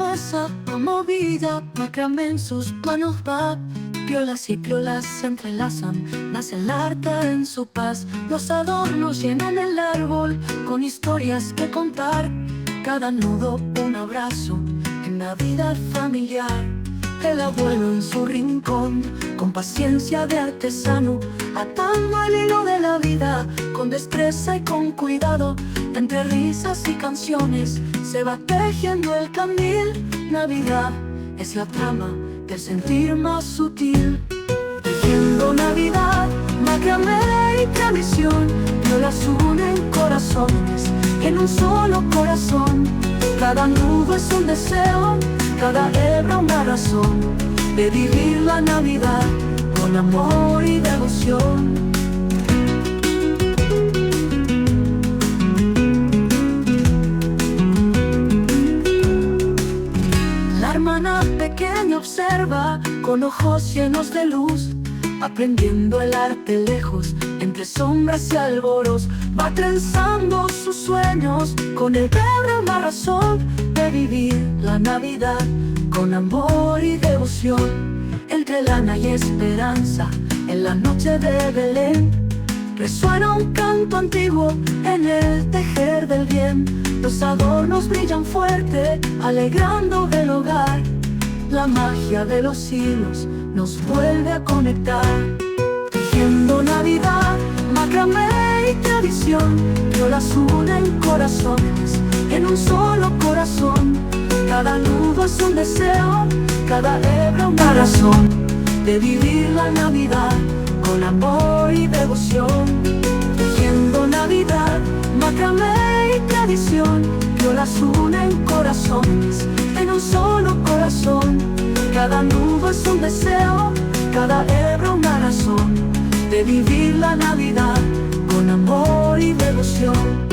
masa movida, macramé en sus manos va. Piolas y piolas se entrelazan, nace el arte en su paz. Los adornos llenan el árbol con historias que contar. Cada nudo un abrazo en Navidad familiar. El abuelo en su rincón, con paciencia de artesano, atando el hilo de la vida, con destreza y con cuidado. Entre risas y canciones se va tejiendo el candil. Navidad es la trama del sentir más sutil. Tejiendo Navidad, macramé y tradición, las unen corazones en un solo corazón. Cada nudo es un deseo, cada hebra una razón de vivir la Navidad con amor y devoción. La hermana pequeña observa con ojos llenos de luz, aprendiendo el arte lejos, entre sombras y alboros. Va trenzando sus sueños con el pebre una razón de vivir la Navidad con amor y devoción. Entre lana y esperanza, en la noche de Belén, resuena un canto antiguo en el tejer del bien. Los adornos brillan fuerte, alegrando el hogar. La magia de los hilos nos vuelve a conectar. Tejiendo Navidad, macramé y tradición, las unen corazones en un solo corazón. Cada nudo es un deseo, cada hebra una razón de vivir la Navidad con amor y devoción. Tejiendo Navidad, macramé y tradición, las unen corazones en un solo corazón. Cada nudo es un deseo, cada hebra una razón de vivir la Navidad con amor y devoción.